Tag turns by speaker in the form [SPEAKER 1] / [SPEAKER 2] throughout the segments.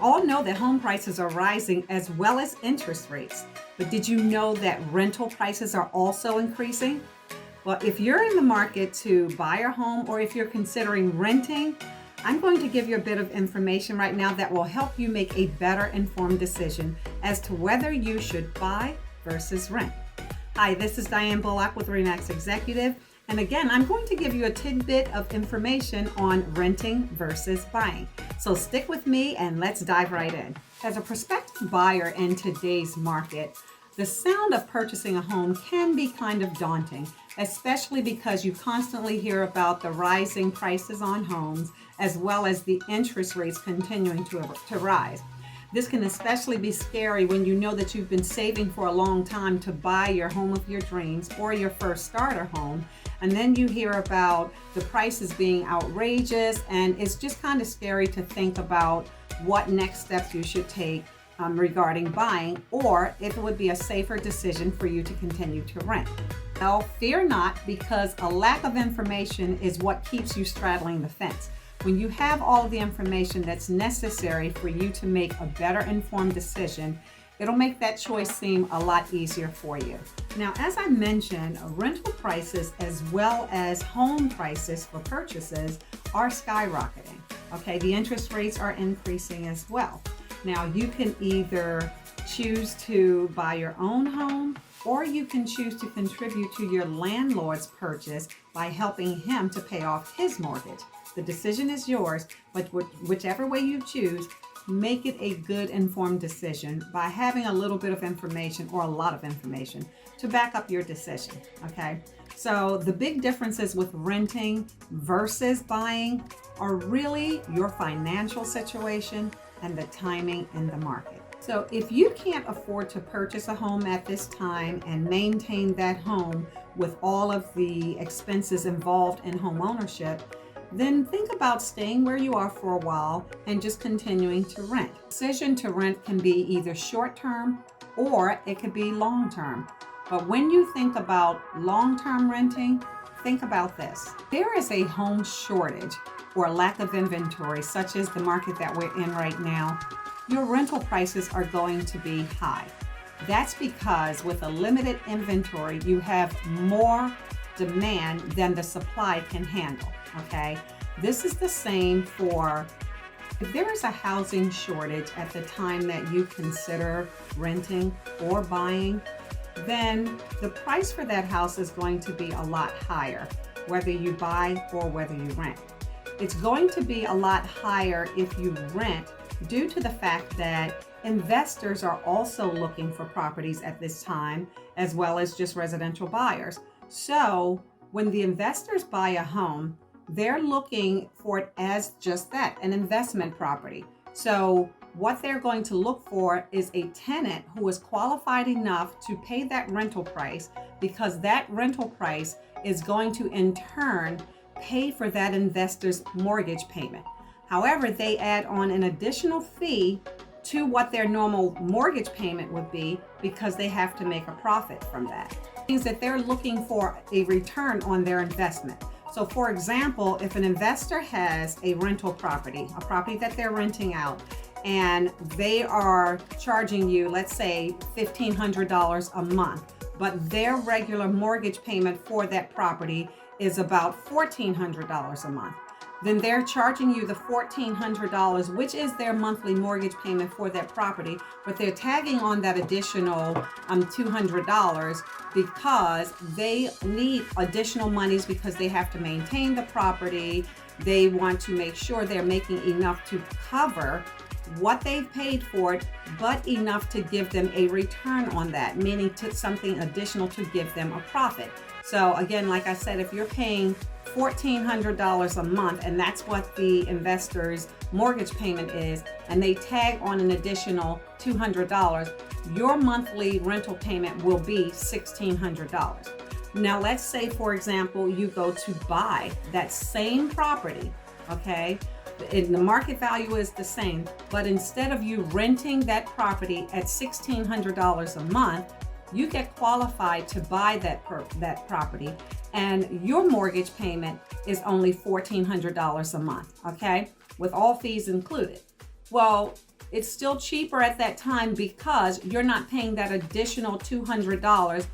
[SPEAKER 1] all know that home prices are rising as well as interest rates. But did you know that rental prices are also increasing? Well, if you're in the market to buy a home or if you're considering renting, I'm going to give you a bit of information right now that will help you make a better informed decision as to whether you should buy versus rent. Hi, this is Diane Bullock with RE/MAX Executive. And again, I'm going to give you a tidbit of information on renting versus buying. So stick with me and let's dive right in. As a prospective buyer in today's market, the sound of purchasing a home can be kind of daunting, especially because you constantly hear about the rising prices on homes as well as the interest rates continuing to rise. This can especially be scary when you know that you've been saving for a long time to buy your home of your dreams or your first starter home, and then you hear about the prices being outrageous, and it's just kind of scary to think about what next steps you should take regarding buying, or if it would be a safer decision for you to continue to rent. Well, fear not, because a lack of information is what keeps you straddling the fence. When you have all of the information that's necessary for you to make a better informed decision, it'll make that choice seem a lot easier for you. Now, as I mentioned, rental prices as well as home prices for purchases are skyrocketing. Okay, the interest rates are increasing as well. Now, you can either choose to buy your own home, or you can choose to contribute to your landlord's purchase by helping him to pay off his mortgage. The decision is yours, but whichever way you choose, make it a good informed decision by having a little bit of information or a lot of information to back up your decision, okay? So the big differences with renting versus buying are really your financial situation and the timing in the market. So if you can't afford to purchase a home at this time and maintain that home with all of the expenses involved in home ownership, then think about staying where you are for a while and just continuing to rent. The decision to rent can be either short-term or it could be long-term. But when you think about long-term renting, think about this. There is a home shortage or lack of inventory, such as the market that we're in right now. Your rental prices are going to be high. That's because with a limited inventory, you have more demand than the supply can handle. Okay, this is the same for if there is a housing shortage at the time that you consider renting or buying, then the price for that house is going to be a lot higher, whether you buy or whether you rent. It's going to be a lot higher if you rent due to the fact that investors are also looking for properties at this time, as well as just residential buyers. So when the investors buy a home, they're looking for it as just that, an investment property. So what they're going to look for is a tenant who is qualified enough to pay that rental price, because that rental price is going to in turn pay for that investor's mortgage payment. However, they add on an additional fee to what their normal mortgage payment would be because they have to make a profit from that. It means that they're looking for a return on their investment. So for example, if an investor has a rental property, a property that they're renting out, and they are charging you, let's say $1,500 a month, but their regular mortgage payment for that property is about $1,400 a month, then they're charging you the $1,400, which is their monthly mortgage payment for that property, but they're tagging on that additional $200 because they need additional monies because they have to maintain the property. They want to make sure they're making enough to cover what they've paid for it, but enough to give them a return on that, meaning to something additional to give them a profit. So again, like I said, if you're paying $1,400 a month, and that's what the investor's mortgage payment is, and they tag on an additional $200, your monthly rental payment will be $1,600. Now, let's say, for example, you go to buy that same property, okay? The market value is the same, but instead of you renting that property at $1,600 a month, you get qualified to buy that property, and your mortgage payment is only $1,400 a month, okay, with all fees included. Well, it's still cheaper at that time because you're not paying that additional $200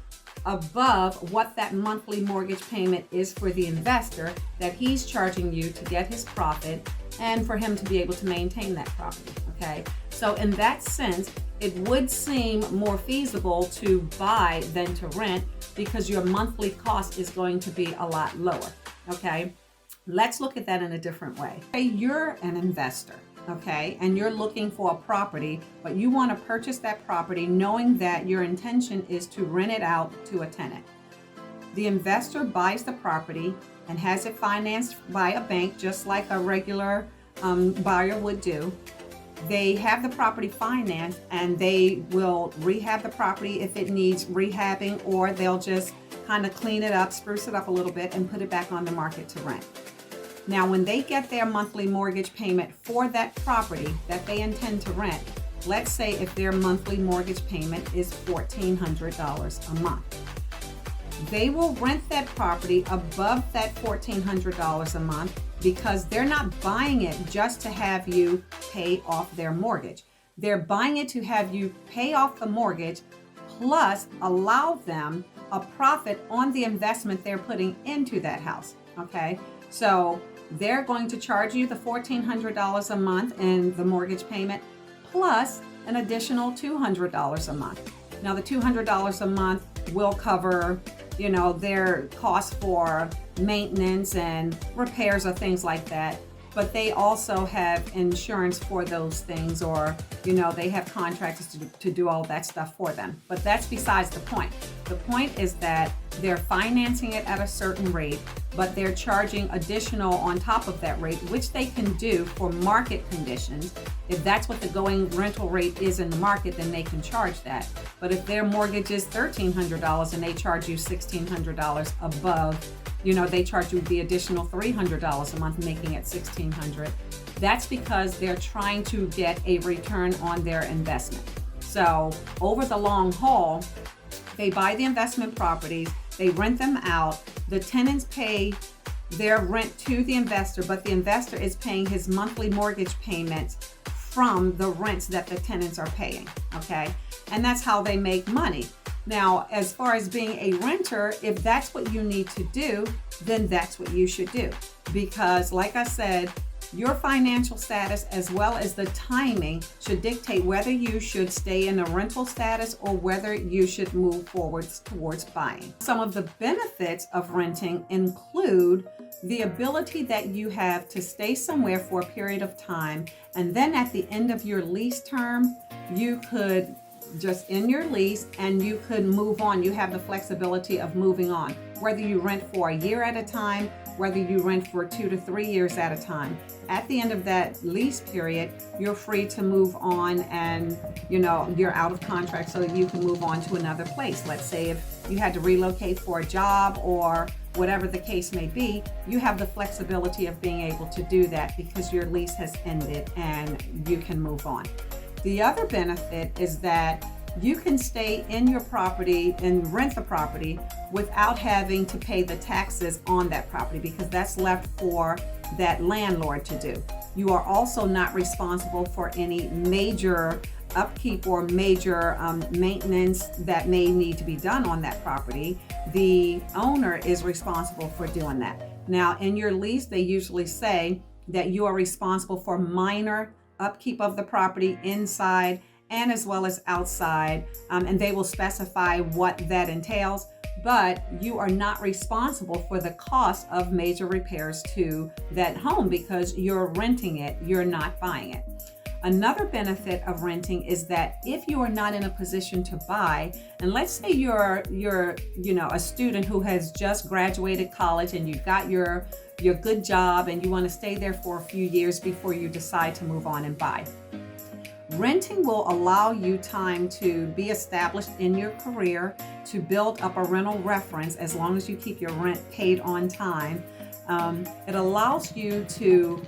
[SPEAKER 1] above what that monthly mortgage payment is for the investor that he's charging you to get his profit and for him to be able to maintain that property, okay? So in that sense, it would seem more feasible to buy than to rent because your monthly cost is going to be a lot lower, okay? Let's look at that in a different way. Say you're an investor, okay, and you're looking for a property, but you want to purchase that property knowing that your intention is to rent it out to a tenant. The investor buys the property and has it financed by a bank just like a regular buyer would do. They have the property financed and they will rehab the property if it needs rehabbing, or they'll just kind of clean it up, spruce it up a little bit, and put it back on the market to rent. Now, when they get their monthly mortgage payment for that property that they intend to rent, let's say if their monthly mortgage payment is $1,400 a month. They will rent that property above that $1,400 a month because they're not buying it just to have you pay off their mortgage. They're buying it to have you pay off the mortgage plus allow them a profit on the investment they're putting into that house, okay? So they're going to charge you the $1,400 a month in the mortgage payment plus an additional $200 a month. Now the $200 a month will cover, their costs for maintenance and repairs or things like that. But they also have insurance for those things, or, they have contractors to do all that stuff for them. But that's besides the point. The point is that they're financing it at a certain rate, but they're charging additional on top of that rate, which they can do for market conditions. If that's what the going rental rate is in the market, then they can charge that. But if their mortgage is $1,300 and they charge you $1,600 above, they charge you the additional $300 a month, making it $1,600. That's because they're trying to get a return on their investment. So over the long haul, they buy the investment properties, they rent them out, the tenants pay their rent to the investor, but the investor is paying his monthly mortgage payments from the rents that the tenants are paying, okay? And that's how they make money. Now, as far as being a renter, if that's what you need to do, then that's what you should do. Because like I said, your financial status as well as the timing should dictate whether you should stay in a rental status or whether you should move forwards towards buying. Some of the benefits of renting include the ability that you have to stay somewhere for a period of time, and then at the end of your lease term, you could just end your lease and you could move on. You have the flexibility of moving on, whether you rent for a year at a time, whether you rent for 2 to 3 years at a time. At the end of that lease period, you're free to move on and, you're out of contract so that you can move on to another place. Let's say if you had to relocate for a job or whatever the case may be, you have the flexibility of being able to do that because your lease has ended and you can move on. The other benefit is that you can stay in your property and rent the property without having to pay the taxes on that property because that's left for that landlord to do. You are also not responsible for any major upkeep or major maintenance that may need to be done on that property. The owner is responsible for doing that. Now, in your lease, they usually say that you are responsible for minor upkeep of the property inside and as well as outside, and they will specify what that entails, but you are not responsible for the cost of major repairs to that home because you're renting it, you're not buying it. Another benefit of renting is that if you are not in a position to buy, and let's say you're a student who has just graduated college and you've got your good job and you want to stay there for a few years before you decide to move on and buy. Renting will allow you time to be established in your career, to build up a rental reference as long as you keep your rent paid on time. It allows you to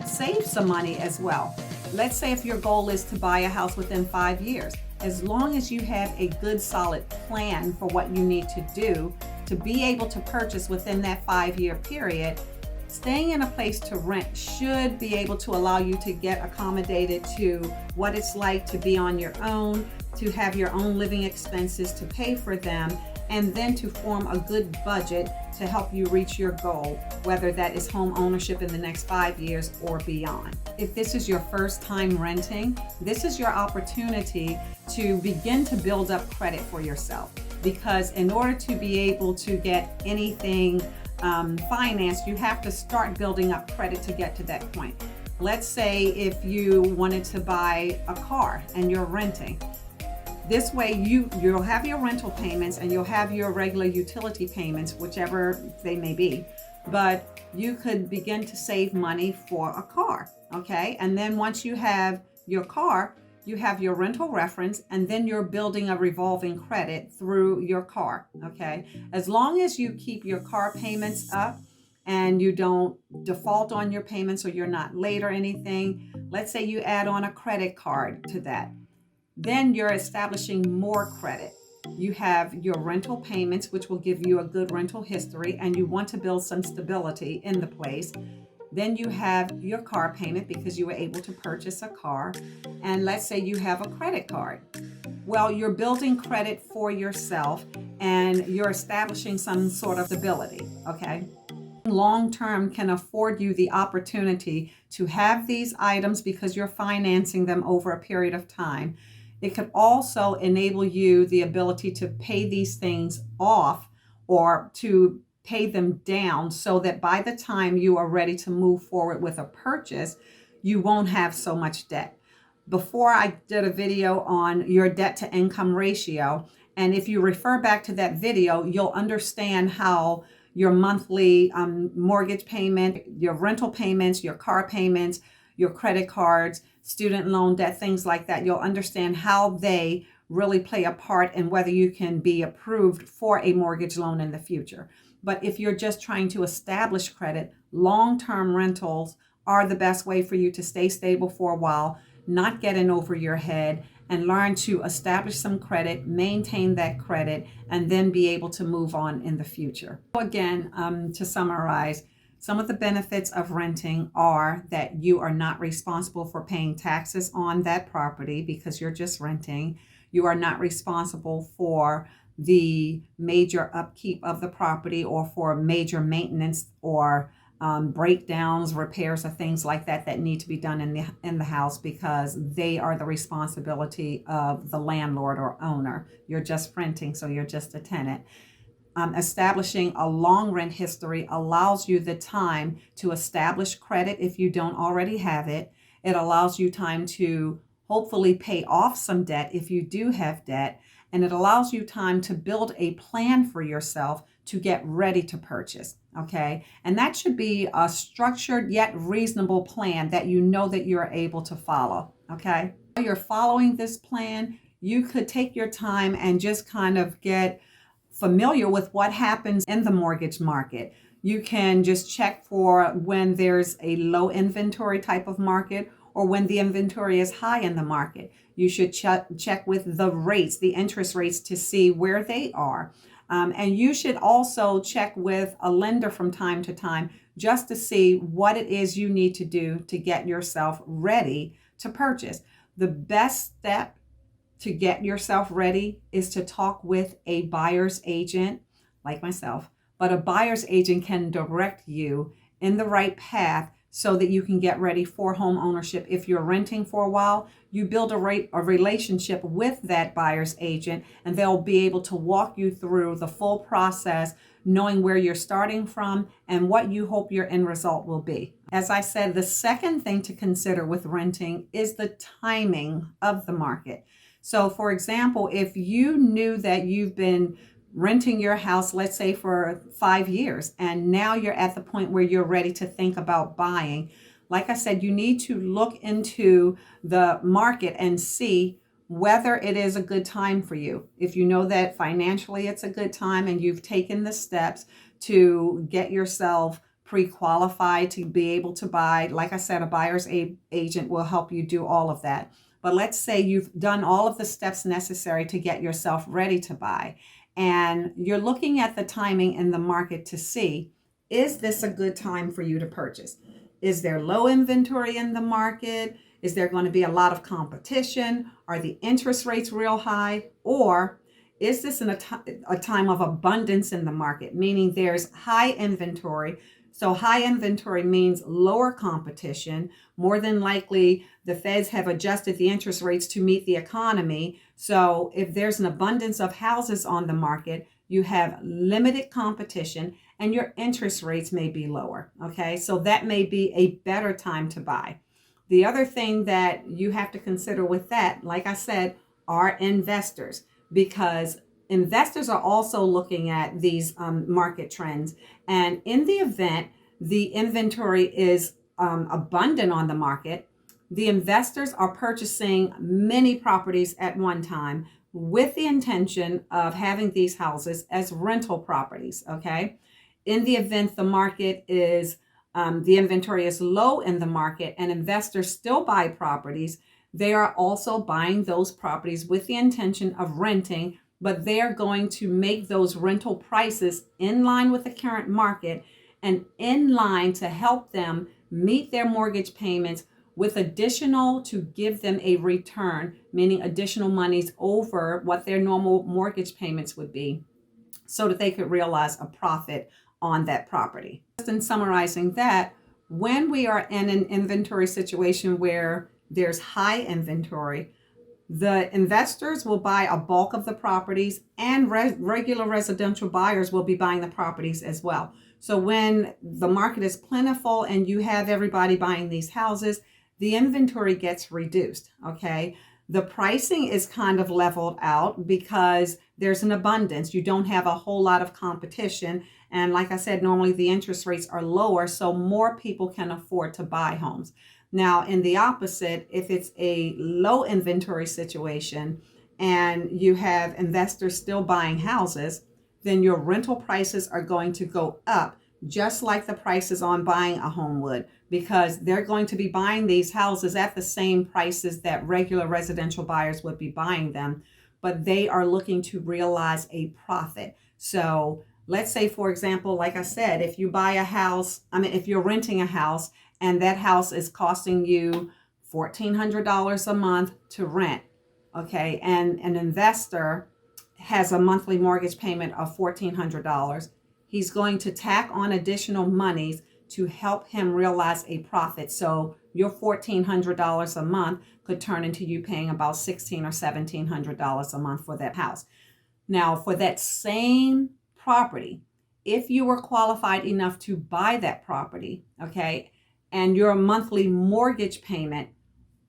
[SPEAKER 1] save some money as well. Let's say if your goal is to buy a house within 5 years, as long as you have a good solid plan for what you need to do to be able to purchase within that 5-year period, Staying in a place to rent should be able to allow you to get accommodated to what it's like to be on your own, to have your own living expenses, to pay for them, and then to form a good budget to help you reach your goal, whether that is home ownership in the next 5 years or beyond. If this is your first time renting, this is your opportunity to begin to build up credit for yourself. Because in order to be able to get anything financed, you have to start building up credit to get to that point. Let's say if you wanted to buy a car and you're renting. This way you'll have your rental payments and you'll have your regular utility payments, whichever they may be, but you could begin to save money for a car, okay? And then once you have your car, you have your rental reference, and then you're building a revolving credit through your car, okay? As long as you keep your car payments up and you don't default on your payments or you're not late or anything, let's say you add on a credit card to that. Then you're establishing more credit. You have your rental payments, which will give you a good rental history, and you want to build some stability in the place. Then you have your car payment because you were able to purchase a car. And let's say you have a credit card. Well, you're building credit for yourself and you're establishing some sort of stability, okay? Long term can afford you the opportunity to have these items because you're financing them over a period of time. It could also enable you the ability to pay these things off or to pay them down so that by the time you are ready to move forward with a purchase, you won't have so much debt. Before, I did a video on your debt to income ratio, and if you refer back to that video, you'll understand how your monthly mortgage payment, your rental payments, your car payments, your credit cards, student loan debt, things like that, you'll understand how they really play a part in whether you can be approved for a mortgage loan in the future. But if you're just trying to establish credit, long-term rentals are the best way for you to stay stable for a while, not get in over your head, and learn to establish some credit, maintain that credit, and then be able to move on in the future. Again, to summarize, some of the benefits of renting are that you are not responsible for paying taxes on that property because you're just renting. You are not responsible for the major upkeep of the property or for major maintenance or breakdowns, repairs, or things like that that need to be done in the house because they are the responsibility of the landlord or owner. You're just renting, so you're just a tenant. Establishing a long rent history allows you the time to establish credit if you don't already have it. It allows you time to hopefully pay off some debt if you do have debt. And it allows you time to build a plan for yourself to get ready to purchase, okay? And that should be a structured yet reasonable plan that you know that you're able to follow, okay? While you're following this plan, you could take your time and just kind of get familiar with what happens in the mortgage market. You can just check for when there's a low inventory type of market or when the inventory is high in the market. You should check with the rates, the interest rates, to see where they are. And you should also check with a lender from time to time just to see what it is you need to do to get yourself ready to purchase. The best step to get yourself ready is to talk with a buyer's agent like myself, but a buyer's agent can direct you in the right path so that you can get ready for home ownership. If you're renting for a while, you build a relationship with that buyer's agent, and they'll be able to walk you through the full process, knowing where you're starting from and what you hope your end result will be. As I said, the second thing to consider with renting is the timing of the market. So for example, if you knew that you've been renting your house, let's say for 5 years, and now you're at the point where you're ready to think about buying, like I said, you need to look into the market and see whether it is a good time for you. If you know that financially it's a good time and you've taken the steps to get yourself pre-qualified to be able to buy, like I said, a buyer's agent will help you do all of that. But let's say you've done all of the steps necessary to get yourself ready to buy, and you're looking at the timing in the market to see Is this a good time for you to purchase? Is there low inventory in the market? Is there going to be a lot of competition? Are the interest rates real high? Or is this a time of abundance in the market, meaning there's high inventory? So high inventory means lower competition. More than likely, the feds have adjusted the interest rates to meet the economy. So if there's an abundance of houses on the market, you have limited competition and your interest rates may be lower. Okay, so that may be a better time to buy. The other thing that you have to consider with that, like I said, are investors, because investors are also looking at these market trends. And in the event the inventory is abundant on the market, the investors are purchasing many properties at one time with the intention of having these houses as rental properties. Okay. In the event the market is the inventory is low in the market and investors still buy properties, they are also buying those properties with the intention of renting, but they are going to make those rental prices in line with the current market and in line to help them meet their mortgage payments with additional to give them a return, meaning additional monies over what their normal mortgage payments would be, so that they could realize a profit on that property. Just in summarizing that, when we are in an inventory situation where there's high inventory, the investors will buy a bulk of the properties and regular residential buyers will be buying the properties as well. So when the market is plentiful and you have everybody buying these houses, the inventory gets reduced, okay? The pricing is kind of leveled out because there's an abundance. You don't have a whole lot of competition. And like I said, normally the interest rates are lower, so more people can afford to buy homes. Now, in the opposite, if it's a low inventory situation and you have investors still buying houses, then your rental prices are going to go up, just like the prices on buying a home would, because they're going to be buying these houses at the same prices that regular residential buyers would be buying them, but they are looking to realize a profit. So let's say, for example, like I said, if you buy a house, if you're renting a house and that house is costing you $1,400 a month to rent, okay, and an investor has a monthly mortgage payment of $1,400, he's going to tack on additional monies to help him realize a profit. So your $1,400 a month could turn into you paying about $1,600 or $1,700 a month for that house. Now, for that same property, if you were qualified enough to buy that property, okay, and your monthly mortgage payment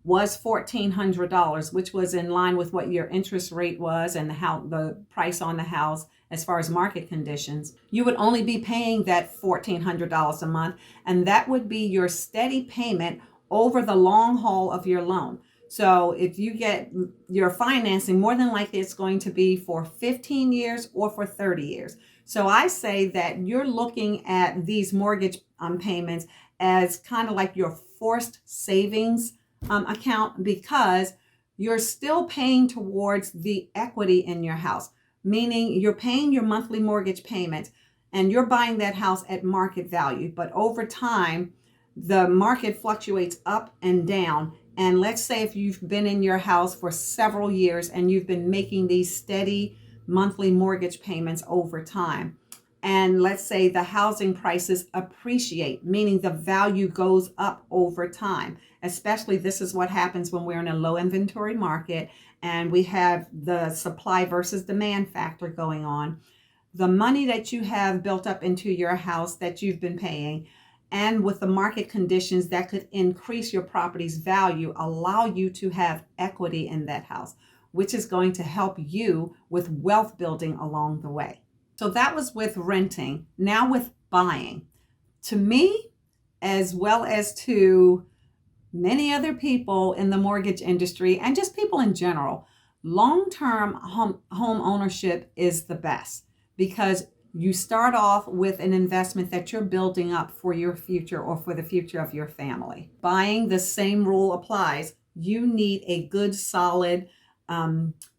[SPEAKER 1] was $1,400, which was in line with what your interest rate was and the price on the house as far as market conditions, you would only be paying that $1,400 a month, and that would be your steady payment over the long haul of your loan. So if you get your financing, more than likely it's going to be for 15 years or for 30 years. So I say that you're looking at these mortgage payments as kind of like your forced savings account, because you're still paying towards the equity in your house, meaning you're paying your monthly mortgage payment and you're buying that house at market value. But over time, the market fluctuates up and down. And let's say if you've been in your house for several years and you've been making these steady monthly mortgage payments over time, and let's say the housing prices appreciate, meaning the value goes up over time. Especially this is what happens when we're in a low inventory market and we have the supply versus demand factor going on. The money that you have built up into your house that you've been paying, and with the market conditions that could increase your property's value, allow you to have equity in that house, which is going to help you with wealth building along the way. So that was with renting. Now with buying. To me, as well as to many other people in the mortgage industry and just people in general, long-term home ownership is the best, because you start off with an investment that you're building up for your future or for the future of your family. Buying, the same rule applies. You need a good, solid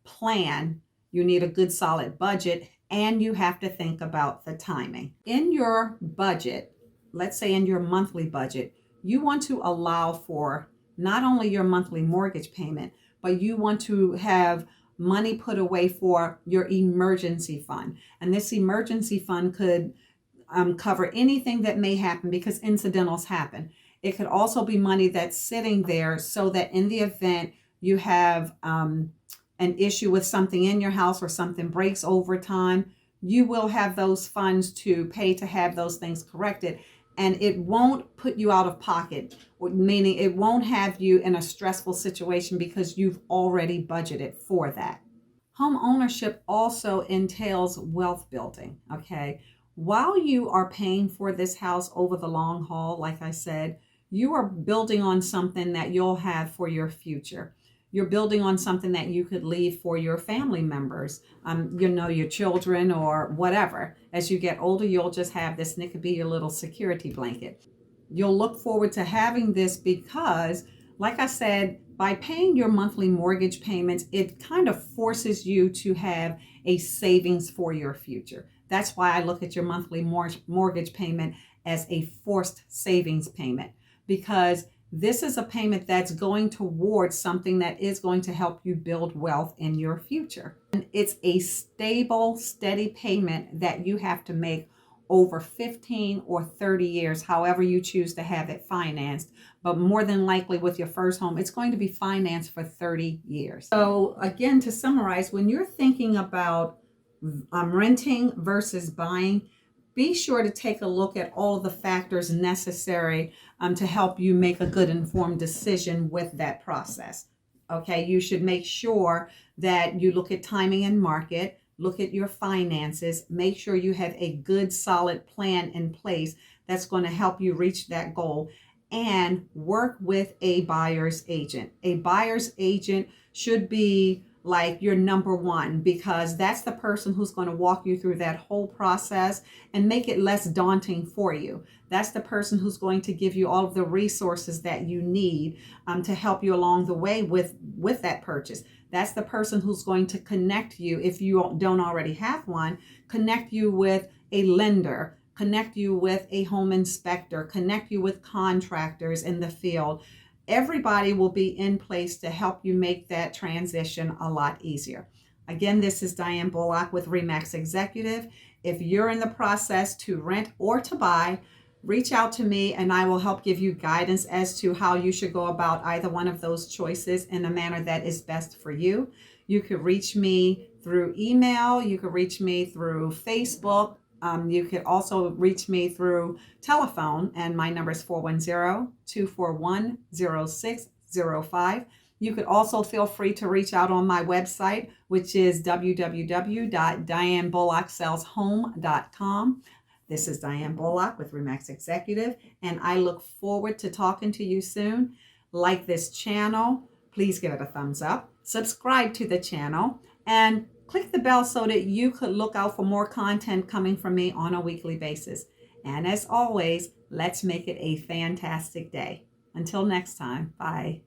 [SPEAKER 1] plan. You need a good, solid budget and you have to think about the timing. In your budget, let's say in your monthly budget, you want to allow for not only your monthly mortgage payment, but you want to have money put away for your emergency fund. And this emergency fund could cover anything that may happen, because incidentals happen. It could also be money that's sitting there so that in the event you have an issue with something in your house or something breaks over time, you will have those funds to pay to have those things corrected. And it won't put you out of pocket, meaning it won't have you in a stressful situation because you've already budgeted for that. Home ownership also entails wealth building, okay? While you are paying for this house over the long haul, like I said, you are building on something that you'll have for your future. You're building on something that you could leave for your family members, your children or whatever. As you get older, you'll just have this, and it could be your little security blanket. You'll look forward to having this because, like I said, by paying your monthly mortgage payments, it kind of forces you to have a savings for your future. That's why I look at your monthly mortgage payment as a forced savings payment, because this is a payment that's going towards something that is going to help you build wealth in your future. And it's a stable, steady payment that you have to make over 15 or 30 years, however you choose to have it financed. But more than likely with your first home, it's going to be financed for 30 years. So again, to summarize, when you're thinking about renting versus buying, be sure to take a look at all of the factors necessary to help you make a good informed decision with that process. Okay, you should make sure that you look at timing and market, look at your finances, make sure you have a good solid plan in place that's going to help you reach that goal, and work with a buyer's agent. A buyer's agent should be like your number one, because that's the person who's going to walk you through that whole process and make it less daunting for you. That's the person who's going to give you all of the resources that you need to help you along the way with that purchase. That's the person who's going to connect you, if you don't already have one, connect you with a lender, connect you with a home inspector, connect you with contractors in the field. Everybody will be in place to help you make that transition a lot easier. Again, this is Diane Bullock with RE/MAX Executive. If you're in the process to rent or to buy, reach out to me and I will help give you guidance as to how you should go about either one of those choices in a manner that is best for you. You could reach me through email. You could reach me through Facebook. You could also reach me through telephone, and my number is 410-241-0605. You could also feel free to reach out on my website, which is www.dianebullocksellshome.com. This is Diane Bullock with RE/MAX Executive, and I look forward to talking to you soon. Like this channel, please give it a thumbs up. Subscribe to the channel and click the bell so that you could look out for more content coming from me on a weekly basis. And as always, let's make it a fantastic day. Until next time, bye.